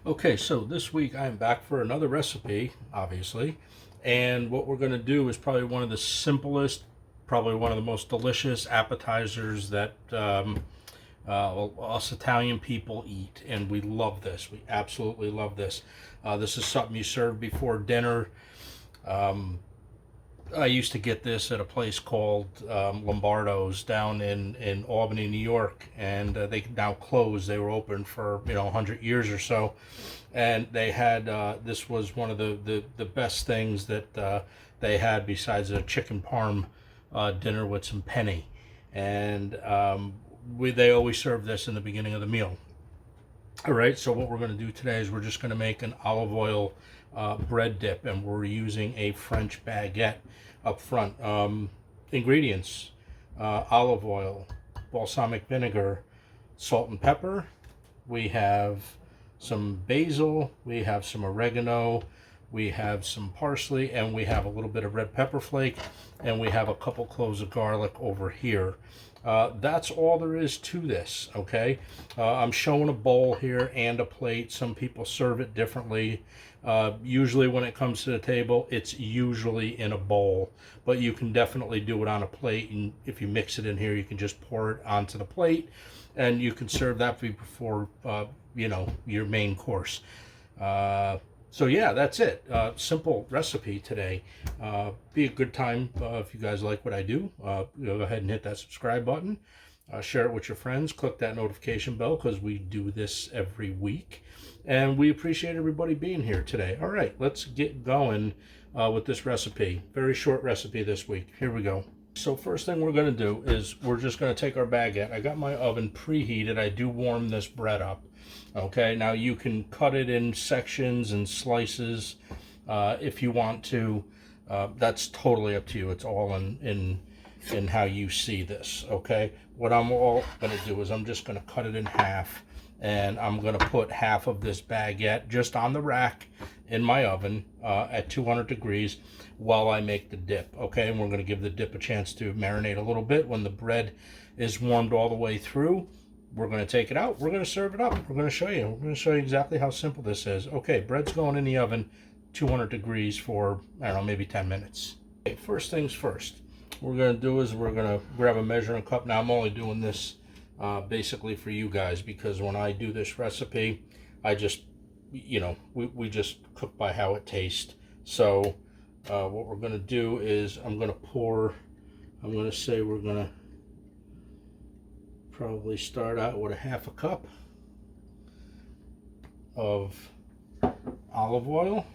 Okay, so this week I am back for another recipe, obviously, and what we're going to do is probably one of the simplest, probably one of the most delicious appetizers that us Italian people eat, and we love this. We absolutely love this. This is something you serve before dinner. I used to get this at a place called Lombardo's down in Albany, New York, and they now closed. They were open for 100 years or so, and they had this was one of the best things that they had besides a chicken parm dinner with some penne, and they always serve this in the beginning of the meal. All right, so what we're going to do today is we're just going to make an olive oil bread dip, and we're using a French baguette up front. Ingredients: olive oil, balsamic vinegar, salt and pepper. We have some basil, we have some oregano, we have some parsley, and we have a little bit of red pepper flake, and we have a couple cloves of garlic over here. That's all there is to this, okay? I'm showing a bowl here and a plate. Some people serve it differently. Usually when it comes to the table, it's usually in a bowl, but you can definitely do it on a plate, and if you mix it in here, you can just pour it onto the plate, and you can serve that before, your main course. So yeah, that's it. Simple recipe today. Be a good time if you guys like what I do. Go ahead and hit that subscribe button. Share it with your friends. Click that notification bell because we do this every week. And we appreciate everybody being here today. All right, let's get going with this recipe. Very short recipe this week. Here we go. So first thing we're going to do is we're just going to take our baguette. I got my oven preheated. I do warm this bread up. Okay, now you can cut it in sections and slices if you want to. That's totally up to you. It's all in how you see this. Okay, what I'm all going to do is I'm just going to cut it in half, and I'm going to put half of this baguette just on the rack in my oven at 200 degrees while I make the dip. Okay, and we're going to give the dip a chance to marinate a little bit. When the bread is warmed all the way through, we're going to take it out. We're going to serve it up. We're going to show you. We're going to show you exactly how simple this is. Okay, bread's going in the oven, 200 degrees for, I don't know, maybe 10 minutes. Okay, first things first. What we're going to do is we're going to grab a measuring cup. Now, I'm only doing this basically for you guys because when I do this recipe, I just, we just cook by how it tastes. So what we're going to do is I'm going to say we're going to probably start out with a half a cup of olive oil.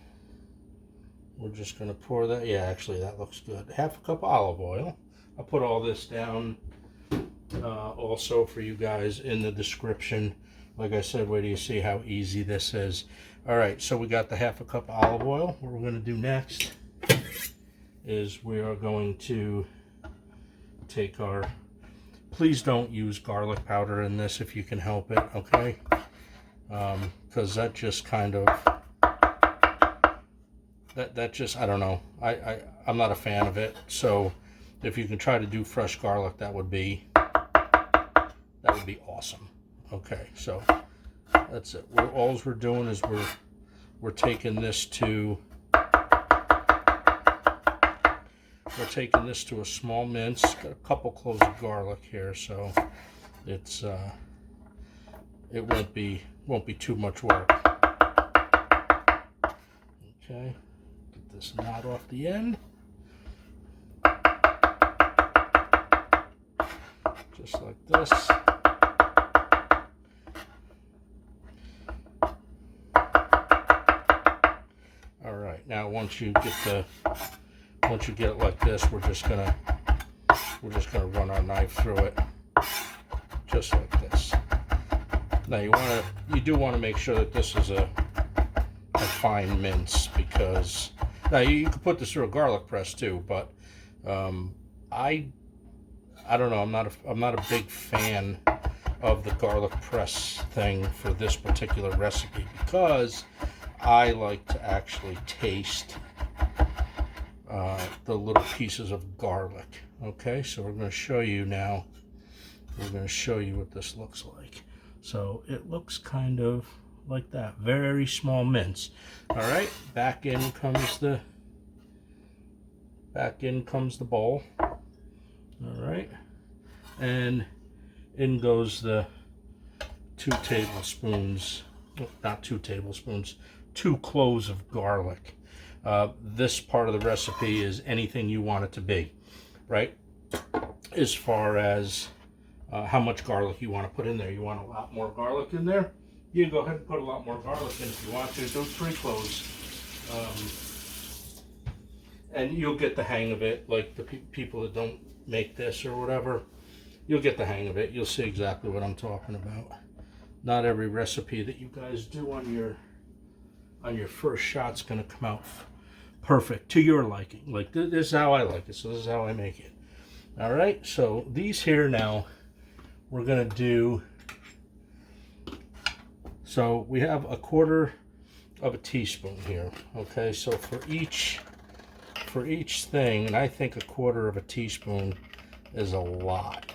We're just going to pour that. Yeah, actually that looks good. Half a cup of olive oil. I'll put all this down also for you guys in the description. Like I said, wait till you see how easy this is. All right, so we got the half a cup of olive oil. What we're going to do next is we are going to take our, please don't use garlic powder in this if you can help it, okay? Because that just kind of, that just, I don't know. I'm not a fan of it. So if you can try to do fresh garlic, that would be awesome. Okay, so that's it. All we're doing is we're taking this to a small mince. Got a couple cloves of garlic here, so it's it won't be too much work. Okay, get this knot off the end, just like this. All right, now once you get it like this, we're just gonna run our knife through it, just like this. Now you do want to make sure that this is a fine mince, because now you can put this through a garlic press too, but I don't know. I'm not a big fan of the garlic press thing for this particular recipe because I like to actually taste the little pieces of garlic. Okay, so we're going to show you now. We're going to show you what this looks like. So it looks kind of like that. Very small mince. All right, back in comes the bowl. All right, and in goes the 2 tablespoons, not 2 tablespoons, 2 cloves of garlic. This part of the recipe is anything you want it to be, right? As far as how much garlic you want to put in there. You want a lot more garlic in there? You go ahead and put a lot more garlic in if you want to. Do 3 cloves. And you'll get the hang of it, like the people that don't make this or whatever, you'll get the hang of it. You'll see exactly what I'm talking about. Not every recipe that you guys do on your first shot's gonna come out perfect to your liking. Like this is how I like it, so this is how I make it. All right, so these here now, we're gonna do, so we have 1/4 of a teaspoon here. Okay, so for each thing, and I think 1/4 of a teaspoon is a lot.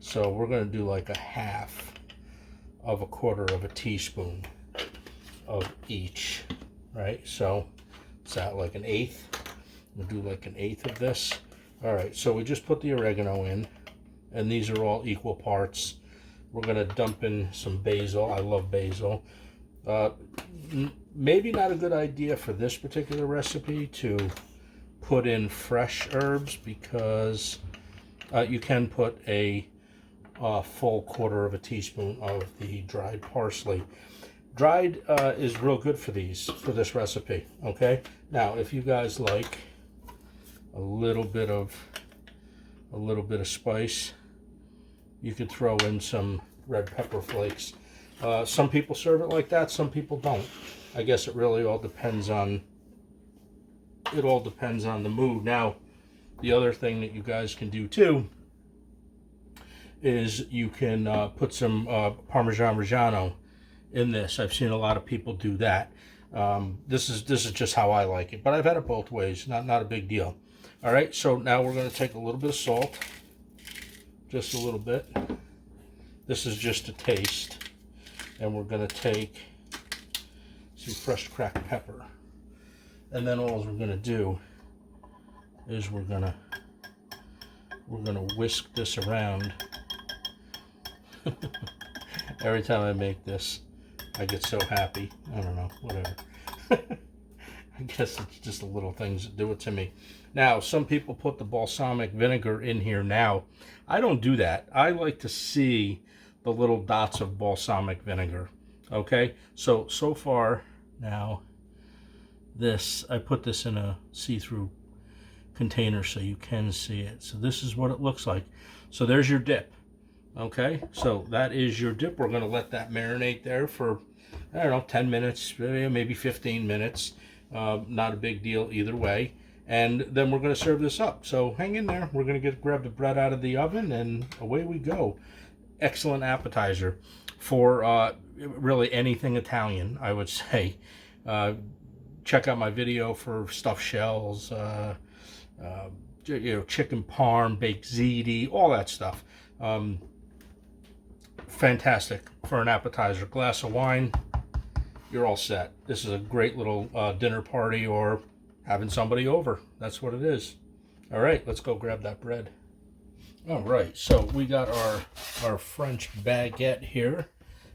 So we're gonna do like 1/2 of 1/4 of a teaspoon of each, right? So it's that like 1/8. We'll do like 1/8 of this. All right, so we just put the oregano in, and these are all equal parts. We're gonna dump in some basil. I love basil. Maybe not a good idea for this particular recipe to put in fresh herbs, because you can put a full 1/4 of a teaspoon of the dried parsley. Dried is real good for this recipe. Okay, now if you guys like a little bit of spice, you could throw in some red pepper flakes. Some people serve it like that, some people don't. I guess it really all depends on the mood. Now, the other thing that you guys can do too is you can put some Parmesan Reggiano in this. I've seen a lot of people do that. This is just how I like it, but I've had it both ways. Not a big deal. All right, so now we're going to take a little bit of salt, just a little bit. This is just a taste, and we're going to take some fresh cracked pepper, and then all we're going to do is we're going to whisk this around. Every time I make this, I get so happy. I don't know, whatever. I guess it's just the little things that do it to me. Now, some people put the balsamic vinegar in here now. I don't do that. I like to see the little dots of balsamic vinegar. Okay, so far now, I put this in a see-through container so you can see it. So this is what it looks like. So there's your dip. Okay, so that is your dip. We're going to let that marinate there for, I don't know, 10 minutes, maybe 15 minutes. Not a big deal either way. And then we're going to serve this up. So hang in there. We're going to grab the bread out of the oven, and away we go. Excellent appetizer for really anything Italian, I would say. Check out my video for stuffed shells, chicken parm, baked ziti, all that stuff. Fantastic for an appetizer. Glass of wine, you're all set. This is a great little dinner party or having somebody over. That's what it is. All right, let's go grab that bread. All right, so we got our French baguette here,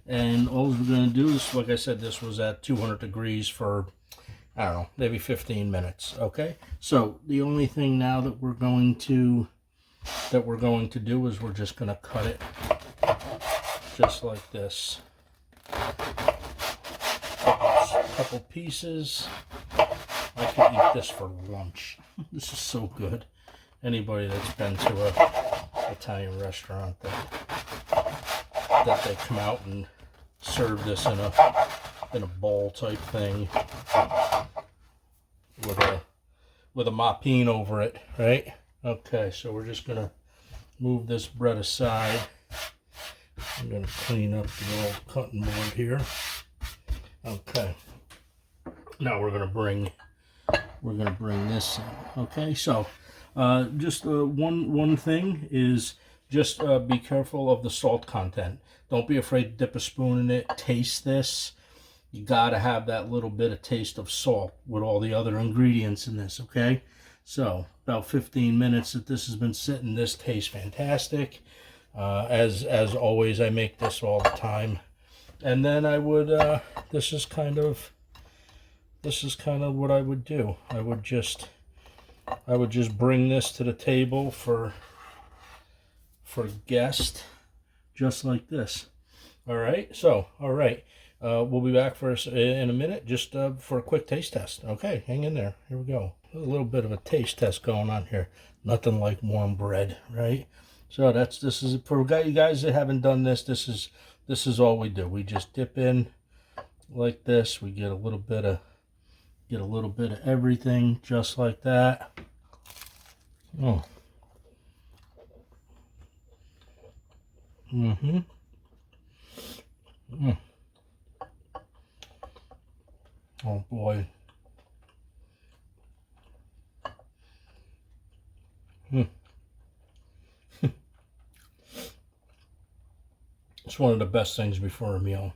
and all we're going to do is, like I said, this was at 200 degrees for, I don't know, maybe 15 minutes. Okay, so the only thing now that we're going to do is we're just going to cut it just like this. Couple pieces. I could eat this for lunch. This is so good. Anybody that's been to a Italian restaurant that they come out and serve this in a bowl type thing with a moppine over it, right? Okay, so we're just gonna move this bread aside. I'm gonna clean up the old cutting board here. Okay. Now we're gonna bring this in. Okay, so just one thing is just be careful of the salt content. Don't be afraid to dip a spoon in it. Taste this. you gotta have that little bit of taste of salt with all the other ingredients in this, okay? So about 15 minutes that this has been sitting. This tastes fantastic. As always, I make this all the time. And then I would, this is kind of what I would do. I would just bring this to the table for guests, just like this. All right, so, all right. We'll be back in a minute, just for a quick taste test. Okay, hang in there. Here we go. A little bit of a taste test going on here. Nothing like warm bread, right? So this is for you guys that haven't done this. This is all we do. We just dip in like this. We get a little bit of everything, just like that. Oh. Mm-hmm. Mm. Oh boy. It's one of the best things before a meal.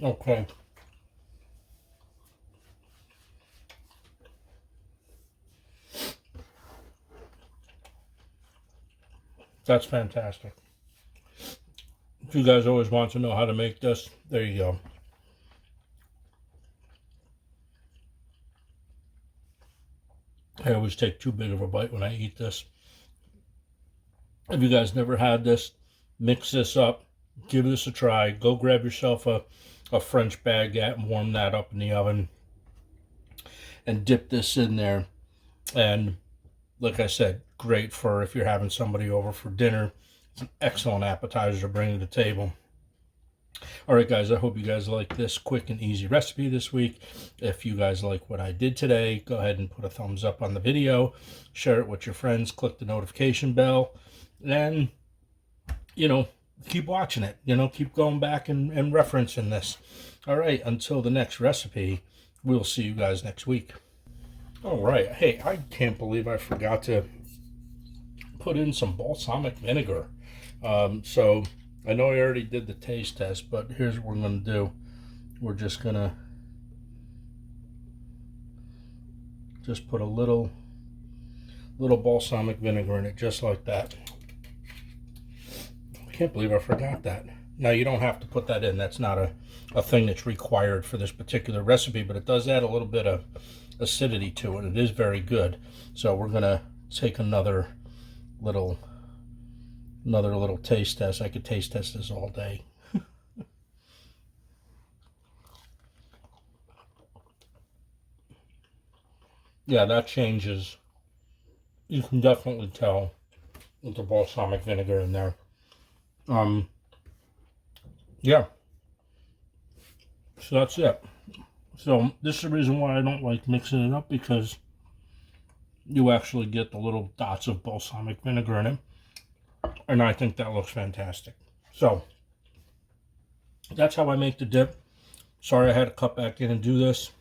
Okay. That's fantastic. If you guys always want to know how to make this, there you go. I always take too big of a bite when I eat this. If you guys never had this, mix this up, give this a try. Go grab yourself a French Baggett and warm that up in the oven and dip this in there. And like I said, great for if you're having somebody over for dinner. It's an excellent appetizer to bring to the table. All right, guys, I hope you guys like this quick and easy recipe this week. If you guys like what I did today, go ahead and put a thumbs up on the video, share it with your friends, click the notification bell, and, you know, keep watching it. You know, keep going back and referencing this. All right, until the next recipe, we'll see you guys next week. All right, hey, I can't believe I forgot to put in some balsamic vinegar. So I know I already did the taste test, but here's what we're going to do. We're just going to put a little balsamic vinegar in it, just like that. I can't believe I forgot that. Now, you don't have to put that in. That's not a thing that's required for this particular recipe, but it does add a little bit of acidity to it. It is very good. So we're going to take another little taste test. I could taste test this all day. Yeah, that changes. You can definitely tell with the balsamic vinegar in there. Yeah. So that's it. So this is the reason why I don't like mixing it up, because you actually get the little dots of balsamic vinegar in it. And I think that looks fantastic. So that's how I make the dip. Sorry I had to cut back in and do this.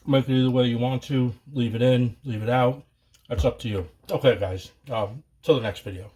Make it either way you want to. Leave it in, leave it out. That's up to you. Okay, guys. Till the next video.